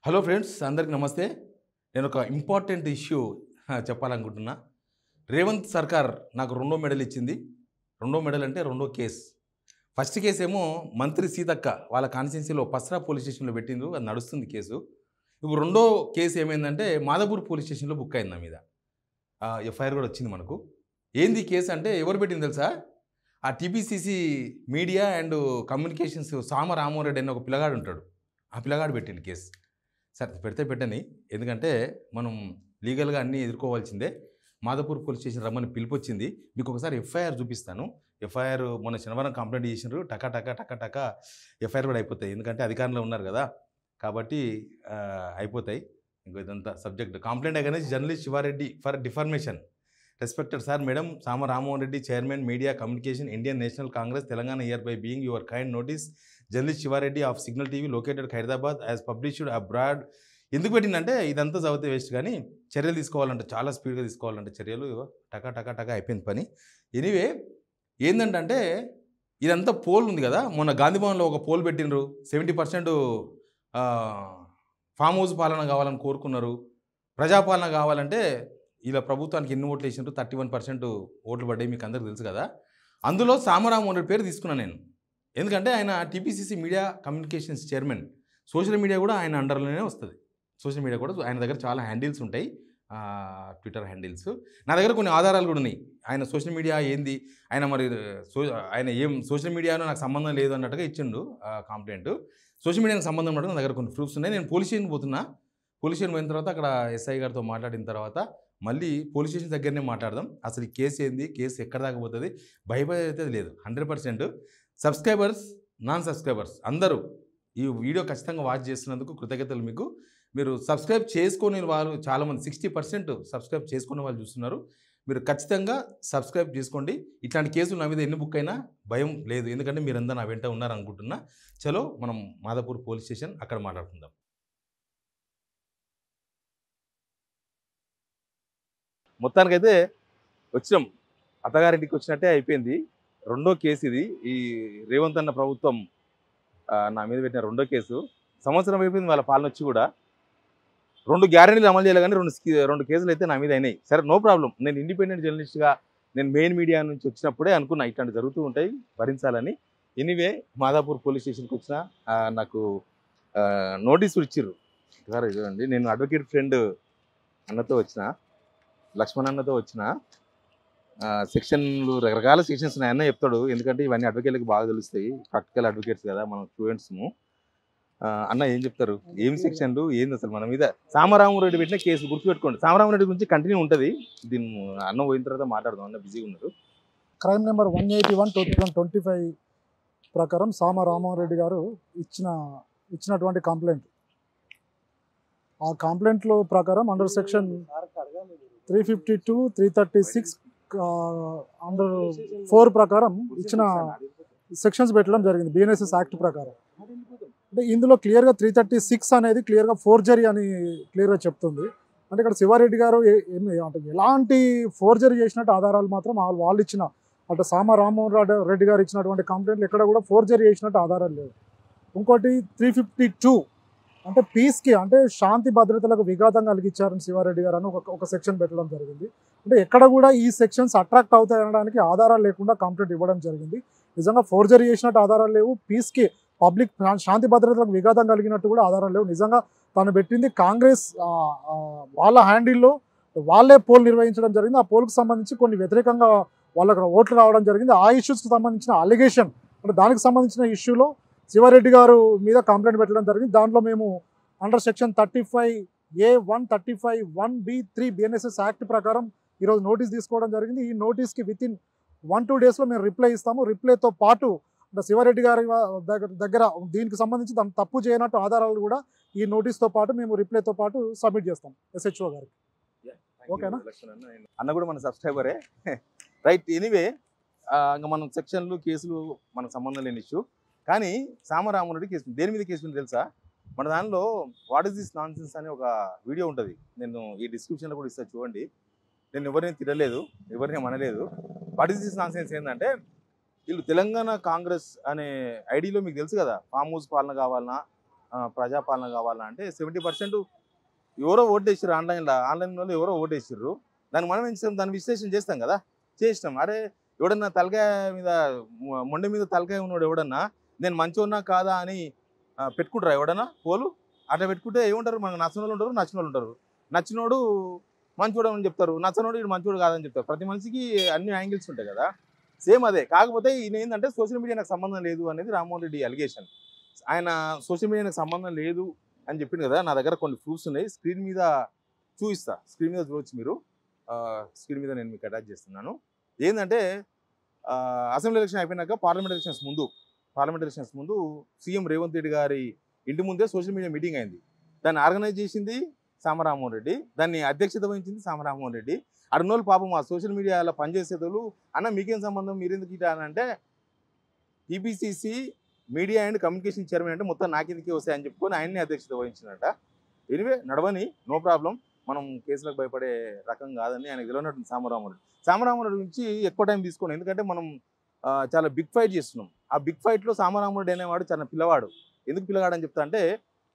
Hello friends, అందరికి నమస్తే. నేను ఒక ఇంపార్టెంట్ ఇష్యూ చెప్పాలనుకుంటున్నా. రేవంత్ సర్కార్ నాకు రెండో మెడల్ ఇచ్చింది. రెండో మెడల్ అంటే రెండో కేస్. ఫస్ట్ కేసు ఏమో మంత్రి సీతక్క వాళ్ళ కాన్స్టిట్యున్సీలో పస్రా పోలీస్ స్టేషన్లో పెట్టిండ్రు, అది నడుస్తుంది కేసు. ఇప్పుడు రెండో కేసు ఏమైందంటే మాదాపూర్ పోలీస్ స్టేషన్లో బుక్ అయింది నా మీద. ఎఫ్ఐఆర్ కూడా వచ్చింది మనకు. ఏంది కేసు అంటే ఎవరు పెట్టింది తెలుసా? ఆ టీపీసీసీ మీడియా అండ్ కమ్యూనికేషన్స్ సామ రామోరెడ్డి అనే ఒక పిల్లగాడు ఉంటాడు. ఆ పిల్లగాడు పెట్టింది కేసు. సరే పెడితే పెట్టని, ఎందుకంటే మనం లీగల్గా అన్నీ ఎదుర్కోవాల్సిందే. మాదాపూర్ పోలీస్ స్టేషన్ రమ్మని పిలుపు వచ్చింది. మీకు ఒకసారి ఎఫ్ఐఆర్ చూపిస్తాను. ఎఫ్ఐఆర్ మొన్న శనివారం కంప్లైంట్ చేసినారు. టకా టకా టకా టకా ఎఫ్ఐఆర్ కూడా అయిపోతాయి, ఎందుకంటే అధికారంలో ఉన్నారు కదా, కాబట్టి అయిపోతాయి. ఇంకో ఇదంతా subject. Complaint against journalist Shiva Reddy for defamation. Respected sir, madam Sama Rammohan Reddy, chairman media communication Indian National Congress Telangana, hereby being your kind notice journalist Shiva Reddy of Signal TV located Khairatabad as published abroad. ఎందుకు పెట్టిందంటే ఇదంతా చదివితే వేస్ట్, కానీ చర్యలు తీసుకోవాలంటే చాలా స్పీడ్గా తీసుకోవాలంటే చర్యలు టకా టకా టకా అయిపోయింది పని. ఎనీవే ఏంటంటే ఇదంతా పోల్ ఉంది కదా, మొన్న గాంధీభవన్లో ఒక పోల్ పెట్టినరు. 70% ఫామ్ హౌస్ పాలన కావాలని కోరుకున్నారు. ప్రజాపాలన కావాలంటే ఇలా ప్రభుత్వానికి ఎన్ని ఓట్లు వేసినారు? 31% ఓట్లు పడ్డాయి, మీకు అందరికీ తెలుసు కదా. అందులో సామరామోహన్ రెడ్డి పేరు తీసుకున్నాను నేను, ఎందుకంటే ఆయన TPCC media communications chairman. Social media కూడా ఆయన అండర్లోనే వస్తుంది. సోషల్ మీడియా కూడా ఆయన దగ్గర చాలా హ్యాండిల్స్ ఉంటాయి, ట్విట్టర్ హ్యాండిల్స్. నా దగ్గర కొన్ని ఆధారాలు కూడా ఉన్నాయి. ఆయన సోషల్ మీడియా ఏంది, ఆయన మరి ఆయన ఏం సోషల్ మీడియాలో నాకు సంబంధం లేదు అన్నట్టుగా ఇచ్చిండు కంప్లైంట్. సోషల్ మీడియాకి సంబంధం ఉన్నట్టు నా దగ్గర కొన్ని ప్రూఫ్స్ ఉన్నాయి. నేను పోలీస్ స్టేషన్ పోతున్నా. పోలీస్ స్టేషన్ పోయిన తర్వాత అక్కడ ఎస్ఐ గారితో మాట్లాడిన తర్వాత మళ్ళీ పోలీస్ స్టేషన్ దగ్గరనే మాట్లాడదాం. అసలు ఈ కేసు ఏంది, కేసు ఎక్కడ దాకా పోతుంది, భయపడేది లేదు. 100% సబ్స్క్రైబర్స్, నాన్ సబ్స్క్రైబర్స్ అందరూ ఈ వీడియో ఖచ్చితంగా వాచ్ చేస్తున్నందుకు కృతజ్ఞతలు మీకు. మీరు సబ్స్క్రైబ్ చేసుకునే వాళ్ళు చాలామంది, 60% సబ్స్క్రైబ్ చేసుకునే వాళ్ళు చూస్తున్నారు. మీరు ఖచ్చితంగా సబ్స్క్రైబ్ చేసుకోండి. ఇట్లాంటి కేసులు నా మీద ఎన్ని బుక్ అయినా భయం లేదు, ఎందుకంటే మీరందరూ నా వెంట ఉన్నారనుకుంటున్నా. చలో మనం మాదాపూర్ పోలీస్ స్టేషన్ అక్కడ మాట్లాడుకుందాం. మొత్తానికైతే వచ్చినాం, అత్తగారింటికి వచ్చినట్టే అయిపోయింది. రెండో కేసు ఇది. ఈ రేవంత్ అన్న ప్రభుత్వం నా మీద పెట్టిన రెండో కేసు. సంవత్సరం అయిపోయింది వాళ్ళ పాలన వచ్చి కూడా. 2 గ్యారెంటీలు అమలు చేయాలి, కానీ రెండు కేసులు అయితే నా మీద అయినాయి. సరే, నో ప్రాబ్లం. నేను ఇండిపెండెంట్ జర్నలిస్ట్గా నేను మెయిన్ మీడియా నుంచి వచ్చినప్పుడే అనుకున్నా ఇట్లాంటి జరుగుతూ ఉంటాయి, భరించాలని. ఎనీవే మాదాపూర్ పోలీస్ స్టేషన్కి వచ్చిన నాకు నోటీసులు ఇచ్చిర్రు. సార్ ఇదండి, నేను అడ్వకేట్ ఫ్రెండ్ అన్నతో వచ్చిన, లక్ష్మణ్ అన్నతో వచ్చిన. సెక్షన్లు రకరకాల సెక్షన్స్ ఉన్నాయన్న చెప్తాడు, ఎందుకంటే ఇవన్నీ అడ్వకేట్లకు బాగా తెలుస్తాయి. ప్రాక్టికల్ అడ్వకేట్స్ కదా మనం, స్టూడెంట్స్ము. అన్న ఏం చెప్తారు, ఏం సెక్షన్లు ఏంది అసలు మన మీద? సామరామరెడ్డి పెట్టిన కేసు గుర్తుపెట్టుకోండి. సామరామరెడ్డి గురించి కంటిన్యూ ఉంటుంది, దీన్ని అన్న పోయిన తర్వాత మాట్లాడదాం. అన్న బిజీగా ఉన్నారు. క్రైమ్ నెంబర్ 181/2025 ప్రకారం సామరామరెడ్డి గారు ఇచ్చినటువంటి కంప్లైంట్. ఆ కంప్లైంట్లో ప్రకారం అండర్ సెక్షన్ 352, 336 అండర్ 4 ప్రకారం ఇచ్చిన సెక్షన్స్ పెట్టడం జరిగింది బిఎన్ఎస్ఎస్ యాక్ట్ ప్రకారం. అంటే ఇందులో క్లియర్గా 336 అనేది క్లియర్గా ఫోర్జరీ అని క్లియర్గా చెప్తుంది. అంటే ఇక్కడ శివారెడ్డి గారు అంటే ఎలాంటి ఫోర్జరీ చేసినట్టు ఆధారాలు మాత్రం వాళ్ళు ఇచ్చిన, అంటే సామ రామ్మోహన్ రెడ్డి గారు ఇచ్చినటువంటి కంప్లైంట్లు ఎక్కడ కూడా ఫోర్జరీ చేసినట్టు ఆధారాలు లేవు. ఇంకోటి 352 అంటే పీస్కి, అంటే శాంతి భద్రతలకు విఘాతం కలిగించారని శివారెడ్డి గారు అని ఒక సెక్షన్ పెట్టడం జరిగింది. అంటే ఎక్కడ కూడా ఈ సెక్షన్స్ అట్రాక్ట్ అవుతాయి అనడానికి ఆధారాలు లేకుండా కంప్లైంట్ ఇవ్వడం జరిగింది. నిజంగా ఫోర్జరీ చేసినట్టు ఆధారాలు లేవు, పీస్కి పబ్లిక్ శాంతి భద్రతలకు విఘాతం కలిగినట్టు కూడా ఆధారాలు లేవు. నిజంగా తను పెట్టింది కాంగ్రెస్ వాళ్ళ హ్యాండిల్లో వాళ్ళే పోల్ నిర్వహించడం జరిగింది. ఆ పోల్కి సంబంధించి కొన్ని వ్యతిరేకంగా వాళ్ళకు ఓట్లు రావడం జరిగింది. ఆ ఇష్యూస్కి సంబంధించిన అలిగేషన్, అంటే దానికి సంబంధించిన ఇష్యూలో శివారెడ్డి గారు మీద కంప్లైంట్ పెట్టడం జరిగింది. దాంట్లో మేము under section 35A1, 35(1)(b)(3) BNSS act ప్రకారం ఈరోజు నోటీస్ తీసుకోవడం జరిగింది. ఈ నోటీస్కి వితిన్ 1-2 డేస్లో మేము రిప్లై ఇస్తాము. రిప్లైతో పాటు అంటే శివారెడ్డి గారి దగ్గర దీనికి సంబంధించి దాన్ని తప్పు చేయనట్టు ఆధారాలు కూడా ఈ నోటీస్తో పాటు మేము రిప్లైతో పాటు సబ్మిట్ చేస్తాం ఎస్హెచ్ఓ గారికి. ఓకేనా? అన్న కూడా మన సబ్స్క్రైబరే, రైట్. ఎనీవే ఇంకా మనం సెక్షన్లు కేసులు మనకు సంబంధం లేని ఇష్యూ. కానీ సామరామరెడ్డి కేసు దేని మీద కేసు ఉంది తెలుసా? మన దానిలో what is this non sense అనే ఒక వీడియో ఉంటుంది, నేను ఈ డిస్క్రిప్షన్లో కూడా ఇస్తాను చూడండి. నేను ఎవరిని తిరగలేదు, ఎవరిని అనలేదు. What is this non sense ఏంటంటే, వీళ్ళు తెలంగాణ కాంగ్రెస్ అనే ఐడిలో మీకు తెలుసు కదా, ఫామ్ హౌస్ పాలన కావాలన్నా ప్రజాపాలన కావాలంటే 70% ఎవరో ఓటేసారు ఆన్లైన్లో ఎవరో ఓటేసారు. దాన్ని మనం ఏం చేస్తాం, దాన్ని విశ్లేషణ చేస్తాం కదా, చేసినాం. అరే ఎవడన్నా తలకాయ మీద మొండె మీద తలకాయ ఉన్నాడు ఎవడన్నా నేను మంచోన్నా కాదా అని పెట్టుకుంటారా ఎవడన్నా పోలు? అట్లా పెట్టుకుంటే ఏముంటారు, మనకు నచ్చిన వాళ్ళు ఉంటారు, నచ్చిన వాళ్ళు ఉంటారు. నచ్చినోడు మంచోడు అని చెప్తారు, నచ్చనోడు ఇటు మంచోడు కాదని చెప్తారు. ప్రతి మనిషికి అన్ని యాంగిల్స్ ఉంటాయి కదా, సేమ్ అదే. కాకపోతే ఈయన ఏంటంటే సోషల్ మీడియా నాకు సంబంధం లేదు అనేది రామ్మోహన్ రెడ్డి అలిగేషన్. ఆయన సోషల్ మీడియా నాకు సంబంధం లేదు అని చెప్పింది కదా, నా దగ్గర కొన్ని ప్రూఫ్స్ ఉన్నాయి, స్క్రీన్ మీద చూపిస్తా. స్క్రీన్ మీద చూడొచ్చు మీరు, స్క్రీన్ మీద నేను మీకు అటాచ్ చేస్తున్నాను. ఏంటంటే అసెంబ్లీ ఎలక్షన్ అయిపోయినాక పార్లమెంట్ ఎలక్షన్స్ ముందు సీఎం రేవంత్ రెడ్డి గారి ఇంటి ముందే సోషల్ మీడియా మీటింగ్ అయింది. దాన్ని ఆర్గనైజ్ చేసింది సామరామోహన్ రెడ్డి, దాన్ని అధ్యక్షత వహించింది సామరామోహన్ రెడ్డి. అడున్నోళ్ళు పాపం ఆ సోషల్ మీడియాలో పనిచేసేటోళ్ళు అన్న మీకేం సంబంధం, మీరెందుకు ఇటా అని అంటే TPCC media and communication chairman అంటే మొత్తం నాకెందుకే వస్తాయని చెప్పుకొని ఆయన్ని అధ్యక్షత వహించినట్ట. ఎనివే నడవని, నో ప్రాబ్లం, మనం కేసులకు భయపడే రకం కాదని ఆయనకు తెలియనట్టు సామరామోహన్ రెడ్డి గురించి ఎక్కువ టైం తీసుకోండి. ఎందుకంటే మనం చాలా బిగ్ ఫైట్ చేస్తున్నాం. ఆ బిగ్ ఫైట్లో సామరామోహన్ రెడ్డి అనేవాడు చాలా పిల్లవాడు. ఎందుకు పిల్లవాడు అని చెప్తా అంటే,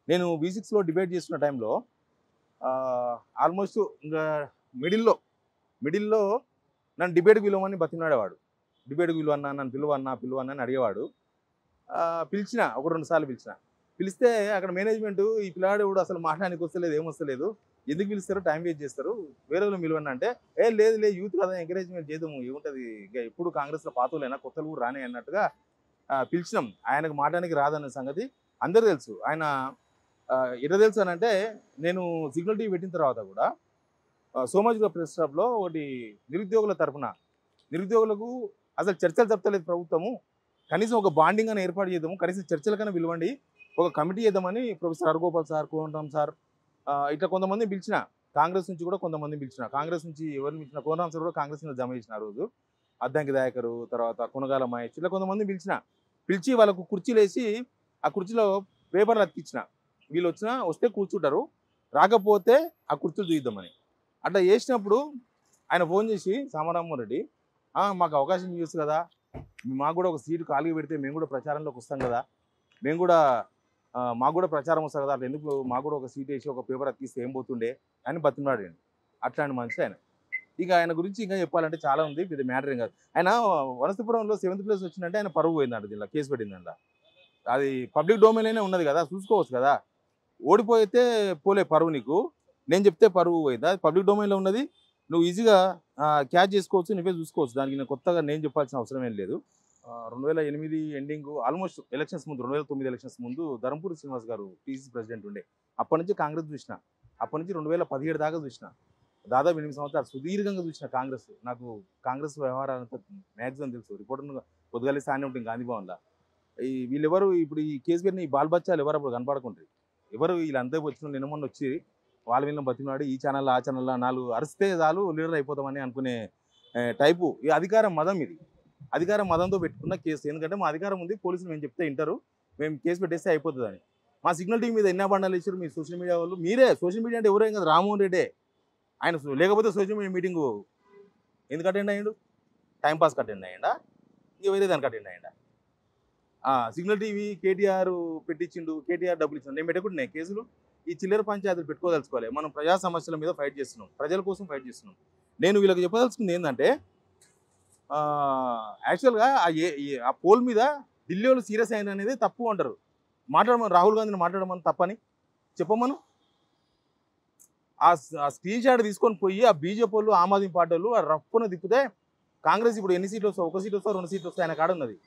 నేను V6లో డిబేట్ చేస్తున్న టైంలో ఆల్మోస్ట్ ఇంకా మిడిల్లో నన్ను డిబేట్కి పిలవమని బతిమలాడేవాడు. డిబేట్కి పిలువన్నా, నన్ను పిలువన్నా అని అడిగేవాడు. పిలిచిన ఒక 2 సార్లు పిలిస్తే అక్కడ మేనేజ్మెంట్ ఈ పిల్లాడు కూడా అసలు మాట్లాడానికి వస్తలేదు, ఏమొస్తలేదు, ఎందుకు పిలుస్తారు, టైం వేస్ట్ చేస్తారు, వేరే వాళ్ళు పిలువన్నా అంటే లేదు యూత్ కదా ఎంకరేజ్మెంట్ చేద్దాము, ఏముంటుంది ఇక ఎప్పుడు కాంగ్రెస్లో పాతోలేనా, కొత్తలు కూడా రానే అన్నట్టుగా పిలిచినాం. ఆయనకు మాట్లాడానికి రాదన్న సంగతి అందరూ తెలుసు. ఆయన ఎట్లా తెలుసు అని అంటే, నేను సిగ్నల్ టీవీ పెట్టిన తర్వాత కూడా సోమాజిగూడ ప్రెస్ క్లబ్లో ఒకటి నిరుద్యోగుల తరఫున నిరుద్యోగులకు అసలు చర్చలు చెప్తలేదు ప్రభుత్వము, కనీసం ఒక బాండింగ్ అని ఏర్పాటు చేద్దాము, కనీసం చర్చలకైనా పిలవండి, ఒక కమిటీ చేద్దామని professor Haragopal sir, Konaram sir, ఇట్లా కొంతమంది పిలిచిన, కాంగ్రెస్ నుంచి కూడా కొంతమంది పిలిచిన, కాంగ్రెస్ నుంచి ఎవరిని పిలిచిన, కోనరామ్ సార్ కూడా కాంగ్రెస్ మీద జమ చేసిన ఆ రోజు, అద్దంకి దయాకరు, తర్వాత కొనగాల మహేష్, ఇట్లా కొంతమంది పిలిచి వాళ్ళకు కుర్చీలు వేసి ఆ కుర్చీలో పేపర్లు అతికించిన, వీళ్ళు వస్తే కూర్చుంటారు, రాకపోతే ఆ కుర్చీలు చూద్దామని. అట్లా చేసినప్పుడు ఆయన ఫోన్ చేసి సామరామోహన్ రెడ్డి, మాకు అవకాశం ఇవ్వచ్చు కదా, మాకు కూడా ఒక సీటు ఖాళీ పెడితే మేము కూడా ప్రచారంలోకి వస్తాం కదా, మాకు కూడా ప్రచారం వస్తుంది కదా, అట్లా ఎందుకు మాకు కూడా ఒక సీట్ వేసి ఒక పేపర్ అతికిస్తే ఏం పోతుండే అని బతిమలాడండి. అట్లాంటి మనిషి ఆయన. ఇక ఆయన గురించి ఇంకా చెప్పాలంటే చాలా ఉంది, పెద్ద మ్యాటర్ ఏం కాదు. ఆయన వనస్థపురంలో 7th ప్లేస్ వచ్చిందంటే ఆయన పరువు పోయిందంట, దీనిలో కేసు పెట్టిందంట. అది పబ్లిక్ డొమైన్లోనే ఉన్నది కదా, చూసుకోవచ్చు కదా. ఓడిపోయితే పోలే పరువు నీకు, నేను చెప్తే పరువు పోయిందా, అది పబ్లిక్ డొమైన్లో ఉన్నది, నువ్వు ఈజీగా క్యాచ్ చేసుకోవచ్చు, నువ్వే చూసుకోవచ్చు. దానికి నేను కొత్తగా నేను చెప్పాల్సిన అవసరం ఏం లేదు. 2008 ఎండింగ్, ఆల్మోస్ట్ ఎలక్షన్స్ ముందు 2009 ఎలక్షన్స్ ముందు ధర్మపురి శ్రీనివాస్ గారు PCC ప్రెసిడెంట్ ఉండే, అప్పటి నుంచి కాంగ్రెస్ చూసిన, అప్పటి నుంచి 2017 దాకా చూసిన, దాదాపు 8 సంవత్సరాలు సుదీర్ఘంగా చూసిన కాంగ్రెస్. నాకు కాంగ్రెస్ వ్యవహారాలంతా మ్యాక్సిమం తెలుసు. రిపోర్టర్ పొద్దుగాలి సానే ఉంటుంది గాంధీభవన్లో. వీళ్ళెవరు ఇప్పుడు ఈ కేసు పెట్టిన ఈ బాల్బచ్చాలు ఎవరు అప్పుడు కనపడకుంటారు, ఎవరు వీళ్ళంతా వచ్చిన నిన్నమొన్న వచ్చి వాళ్ళ వీళ్ళని బతిమలాడి ఈ ఛానల్లో ఆ ఛానల్లో 4 అరిస్తే చాలు లీడర్ అయిపోతామని అనుకునే టైపు. ఈ అధికారం మదం, ఇది అధికారం మదంతో పెట్టుకున్న కేసు. ఎందుకంటే మా అధికారం ఉంది, పోలీసులు మేము చెప్తే వింటారు, మేము కేసు పెట్టేస్తే అయిపోతుందని. మా సిగ్నల్ టీవీ మీద ఎన్నో బండాలు ఇచ్చారు మీ సోషల్ మీడియా వాళ్ళు. మీరే సోషల్ మీడియా అంటే ఎవరేం కదా, రామ్మోహన్ రెడ్డే. ఆయన లేకపోతే సోషల్ మీడియా మీటింగు ఎందుకు అటెండ్ అయ్యాడు, టైంపాస్కి అటెండ్ అయ్యాడా, ఇంకా వేరే దానికి అటెండ్ అయ్యాడా? సిగ్నల్ టీవీ కేటీఆర్ పెట్టించిండు, కేటీఆర్ డబ్బులు ఇచ్చిండు, నేను పెట్టుకుంటున్నాయి కేసులు. ఈ చిల్లర పంచాయతీలు పెట్టుకోదలుచుకోవాలి. మనం ప్రజా సమస్యల మీద ఫైట్ చేస్తున్నాం, ప్రజల కోసం ఫైట్ చేస్తున్నాం. నేను వీళ్ళకి చెప్పదలుచుకుంది ఏంటంటే, యాక్చువల్గా ఆ పోల్ మీద ఢిల్లీ వాళ్ళు సీరియస్ అయిన అనేది తప్పు అంటారు. మాట్లాడమని, రాహుల్ గాంధీని మాట్లాడమని తప్పని చెప్పమను. ఆ స్క్రీన్ షాట్ తీసుకొని పోయి ఆ బీజేపీ వాళ్ళు, ఆమ్ ఆద్మీ పార్టీ వాళ్ళు ఆ రఫ్పున తిప్పితే కాంగ్రెస్ ఇప్పుడు ఎన్ని సీట్లు వస్తావు, 1 సీట్ వస్తావు, 2 సీట్లు వస్తాయి ఆయన కాడ ఉన్నది.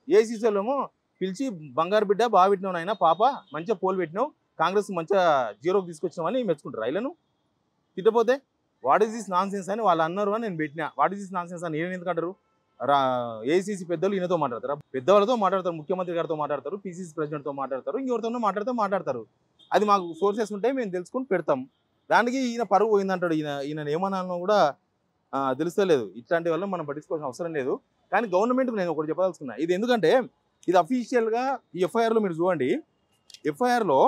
ఏసీసీ వాళ్ళేమో పిలిచి బంగారు బిడ్డ బాగా పెట్టినావు ఆయన పాప, మంచిగా పోల్ పెట్టినావు, కాంగ్రెస్ మంచిగా 0కి తీసుకొచ్చినామని మెచ్చుకుంటారు. రైలను తిట్టపోతే what is this nonsense అని వాళ్ళు అన్నారు అని నేను పెట్టినా. What is this nonsense అని నేను ఎందుకు అంటారు? ఏసీసీ పెద్దలు ఈయనతో మాట్లాడతారు, పెద్దవాళ్ళతో మాట్లాడతారు, ముఖ్యమంత్రి గారితో మాట్లాడతారు, PCC ప్రెసిడెంట్తో మాట్లాడతారు, ఇంకెవరితోనో మాట్లాడతారు. అది మాకు సోర్సెస్ ఉంటాయి, మేము తెలుసుకొని పెడతాం. దానికి ఈయన పరువు పోయిందంటాడు. ఈయన ఏమన్నా కూడా తెలుస్తలేదు. ఇట్లాంటి వల్ల మనం పట్టించుకోవాల్సిన అవసరం లేదు. కానీ గవర్నమెంట్కి నేను ఒకటి చెప్పదలుచుకున్నా. ఇది ఎందుకంటే ఇది అఫీషియల్గా ఈ FIRలో మీరు చూడండి. FIRలో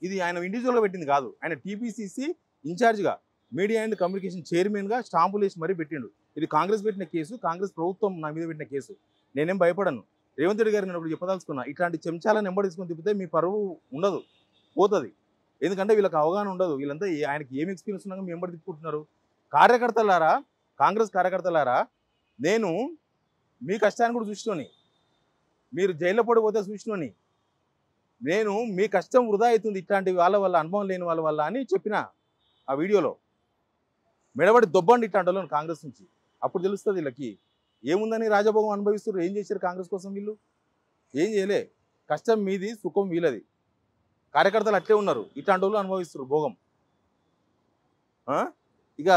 ఇది ఆయన ఇండివిజువల్గా పెట్టింది కాదు, ఆయన TPCC ఇన్ఛార్జ్గా మీడియా అండ్ కమ్యూనికేషన్ చైర్మన్గా స్టాంపులు వేసి మరీ పెట్టిండు. ఇది కాంగ్రెస్ పెట్టిన కేసు, కాంగ్రెస్ ప్రభుత్వం నా మీద పెట్టిన కేసు. నేనేం భయపడను. రేవంత్ రెడ్డి గారు నేను ఒకటి చెప్పదలుచుకున్నా, ఇట్లాంటి చెంచాలను వెంబడించుకొని తిప్పితే మీ పరువు ఉండదు, పోతుంది. ఎందుకంటే వీళ్ళకి అవగాహన ఉండదు. వీళ్ళంతా ఆయనకి ఏం ఎక్స్పీరియన్స్ ఉన్నాక మీ వెంబడి తిప్పుకుంటున్నారు. కార్యకర్తలారా, కాంగ్రెస్ కార్యకర్తలారా, నేను మీ కష్టాన్ని కూడా చూసినోని, మీరు జైల్లో పడిపోతే చూసినోని, నేను మీ కష్టం వృధా అవుతుంది ఇట్లాంటి వాళ్ళ వల్ల, అనుభవం లేని వాళ్ళ వల్ల అని చెప్పిన ఆ వీడియోలో. మెడబడి దొబ్బండి ఇట్లాంటి వాళ్ళని కాంగ్రెస్ నుంచి, అప్పుడు తెలుస్తుంది వీళ్ళకి ఏముందని రాజభోగం అనుభవిస్తారు. ఏం చేశారు కాంగ్రెస్ కోసం వీళ్ళు? ఏం చేయలే. కష్టం మీది, సుఖం వీళ్ళది. కార్యకర్తలు అట్లే ఉన్నారు, ఇట్లాంటి వాళ్ళు అనుభవిస్తారు భోగం. ఇక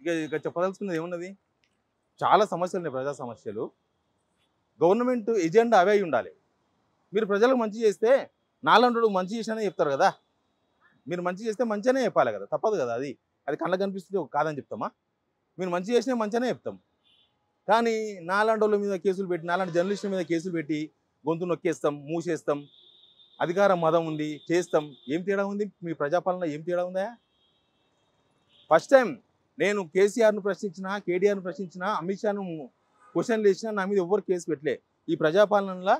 ఇక ఇక చెప్పదలుచుకున్నది ఏమున్నది? చాలా సమస్యలు ఉన్నాయి, ప్రజా సమస్యలు. గవర్నమెంట్ ఎజెండా అవే ఉండాలి. మీరు ప్రజలకు మంచి చేస్తే నాలంటూ మంచి చేసినా చెప్తారు కదా. మీరు మంచి చేస్తే మంచిగానే చెప్పాలి కదా, తప్పదు కదా. అది కళ్ళకు కనిపిస్తుంది కాదని చెప్తామా? మీరు మంచి చేసినా మంచిగానే చెప్తాం. కానీ నాలాంటి వాళ్ళ మీద కేసులు పెట్టి, నాలాంటి జర్నలిస్టుల మీద కేసులు పెట్టి గొంతు నొక్కేస్తాం, మూసేస్తాం, అధికార మదం ఉంది చేస్తాం. ఏం తేడా ఉంది? మీ ప్రజాపాలన ఏం తేడా ఉందా? ఫస్ట్ టైం నేను కేసీఆర్ను ప్రశ్నించినా, కేటీఆర్ను ప్రశ్నించినా, అమిత్ షాను క్వశ్చన్లు వేసినా నా మీద ఎవ్వరు కేసు పెట్టలే. ఈ ప్రజాపాలనలో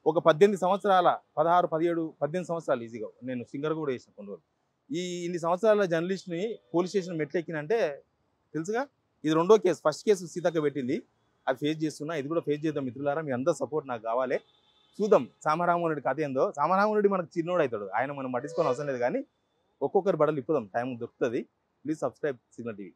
ఒక 18 సంవత్సరాల 16, 17, 18 సంవత్సరాలు ఈజీగా నేను సింగర్ కూడా వేసిన కొన్ని రోజులు. ఇన్ని సంవత్సరాల జర్నలిస్ట్ని పోలీస్ స్టేషన్ మెట్లెక్కినంటే తెలుసుగా. ఇది రెండో కేసు. ఫస్ట్ కేసు సీతక్క పెట్టింది, అది ఫేస్ చేస్తున్నా. ఇది కూడా ఫేస్ చేద్దాం మిత్రులారా, మీ అందరూ సపోర్ట్ నాకు కావాలి. చూద్దాం సామారామన్ రెడ్డి కథ ఏందో. సామారామన్ రెడ్డి మనకు చిన్నోడు అవుతాడు, ఆయన మనం పట్టించుకోని అవసరం లేదు. కానీ ఒక్కొక్కరి బడలు ఇప్పుదాం, టైం దొరుకుతుంది. Please subscribe signal TV.